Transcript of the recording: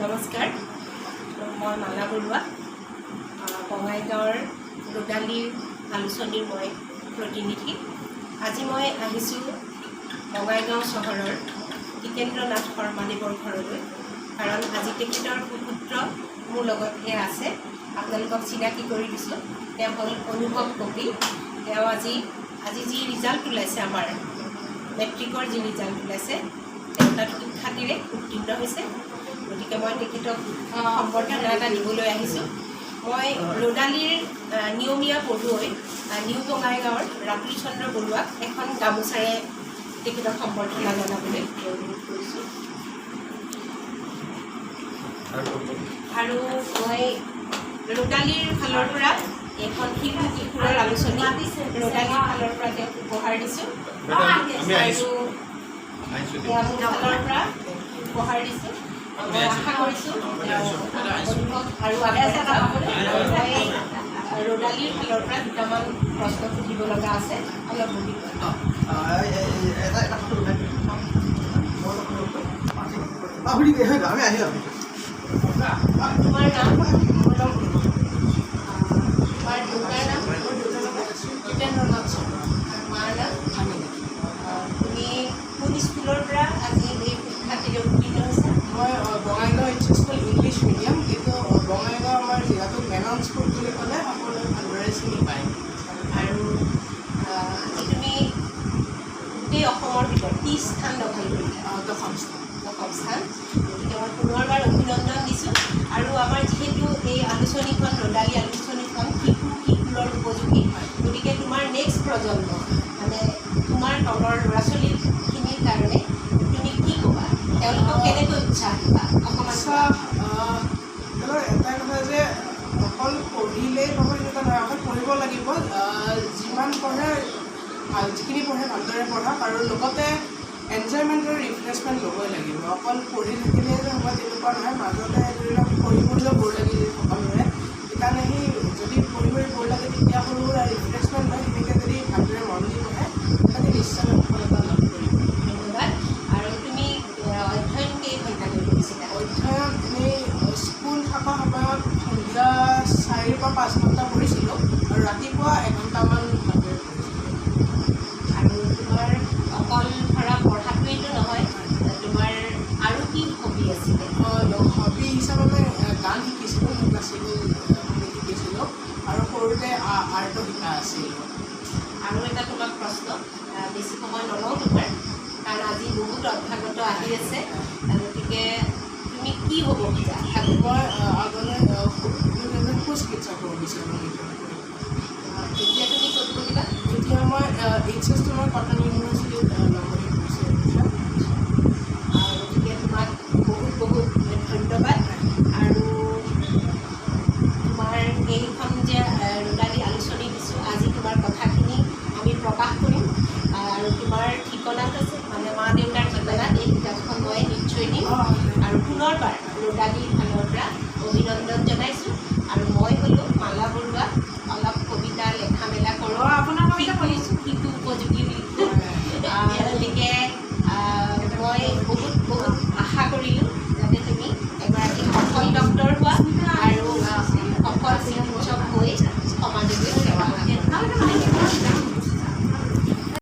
নমস্কাৰ, মই মালা বৰুৱা, বঙাইগাঁৱৰ ৰোডালীৰ আলোচনীৰ মই প্ৰতিনিধি। আজি মই আহিছোঁ বঙাইগাঁও চহৰৰ জিতেন্দ্ৰনাথ শৰ্মাদেৱৰ ঘৰলৈ, কাৰণ আজি তেখেতৰ সুপুত্ৰ মোৰ লগতহে আছে। আপোনালোকক চিনাকি কৰি দিছোঁ। তেওঁ হ'ল অনুভৱ কবি। তেওঁ আজি যি ৰিজাল্ট ওলাইছে, আমাৰ মেট্ৰিকৰ যি ৰিজাল্ট ওলাইছে, তেওঁ তাত শিক্ষাৰ্থীৰে উত্তীৰ্ণ হৈছে। গতিকে মই তেখেতক সম্বৰ্ধনা এটা দিবলৈ আহিছোঁ। মই ৰোডালীৰ নিয়মীয়া পঢ়ুৱৈ নিউ বঙাইগাঁৱৰ ৰাতুল চন্দ্ৰ বৰুৱাক এখন গামোচাৰে তেখেতক সম্বৰ্ধনা জনাবলৈ অনুৰোধ কৰিছোঁ। আৰু মই ৰোডালীৰ ফালৰ পৰা এখন শিশু কিশোৰৰ আলোচনী ৰোডালীৰ ফালৰ পৰা তেওঁক উপহাৰ দিছোঁ, আৰু তেওঁ মোৰ ফালৰ পৰা উপহাৰ দিছোঁ। মই আশা কৰিছোঁ আৰু ৰোডালীৰ ফালৰ পৰা দুটামান প্ৰশ্ন সুধিব লগা আছে, অলপ বহি তোমাৰ নাম? তোমাৰ দেউতাৰ নাম? জিতেন্দ্ৰনাথ শৰ্মা। মাৰ নাম? তুমি কোন স্কুলৰ পৰা আজি এই শিক্ষাৰ্থীৰে উত্তীৰ্ণ হৈছা? মই বঙাইগাঁও HSLC ইংলিছ মিডিয়াম, কিন্তু বঙাইগাঁও আমাৰ যিহেতু মেনন স্কুল বুলি ক'লে সকলোৱে ভালদৰে চিনি পায়। আৰু আজি তুমি গোটেই অসমৰ ভিতৰত 30 স্থান দখল কৰিলা। দশম স্থান। গতিকে মই পুনৰবাৰ অভিনন্দন দিছোঁ। আৰু আমাৰ যিহেতু এই আলোচনীখন ৰোডালী আলোচনীখন শিশুৰৰ উপযোগী, গতিকে তোমাৰ নেক্সট প্ৰজন্ম, মানে তোমাৰ তলৰ ল'ৰা ছোৱালীখিনিৰ কাৰণে তুমি কি ক'বা? তেওঁলোকক কেনেকৈ উৎসাহ দিবা? এটাই কথা যে অকল পঢ়িলেই নহয়, এনেকুৱা নহয়, অকল পঢ়িব লাগিব। যিমান পঢ়ে যিখিনি পঢ়ে ভালদৰে পঢ়ক, আৰু লগতে এনজয়মেণ্ট আৰু ৰিফ্ৰেছমেণ্ট ল'বই লাগিব। অকল পঢ়ি থাকিলে যে হ'ব তেনেকুৱা নহয়, মাজতে ধৰি লওক পঢ়িবলৈও বৰ লাগি সকলোৰে। সেইকাৰণে যদি পঢ়ি বৰ লাগে, তেতিয়া সৰু সুৰা ৰিফ্ৰেছমেণ্ট হয়। সেনেকৈ যদি ভালদৰে মন দি পঢ়ে, তাতে নিশ্চয় সফলতা লাভ কৰিব। ধন্যবাদ। আৰু তুমি অধ্যয়ন কেইঘণ্টাকৈ কৰিছিলা? অধ্যয়ন এনেই স্কুল থকা সময়ত সন্ধিয়া 4 পৰা 5 ঘণ্টা পঢ়িছিলোঁ, আৰু ৰাতিপুৱা 1 ঘণ্টামান ভালদৰে পঢ়িছিলোঁ। আৰু তোমাৰ অকল ধৰা পঢ়াটোৱেইটো নহয়, তোমাৰ আৰু কি হবি আছিলে? হবি হিচাপে মই গান শিকিছিলোঁ, ক্লাছিকেল সংগীত শিকিছিলোঁ, আৰু সৰুতে আৰ্টো শিকা আছিল। আৰু এটা তোমাক প্ৰশ্ন, বেছি সময় নলওঁ তোমাৰ, কাৰণ আজি বহুত অভ্যাগত আহি আছে। গতিকে তুমি কি হ'ব খোজা? মই আগলৈ সুচিকিৎসক হ'ব বিচাৰোঁ। এতিয়া তুমি ক'ত পঢ়িবা? এতিয়া মই HSLC মই কটন ইউনিভাৰ্চিটি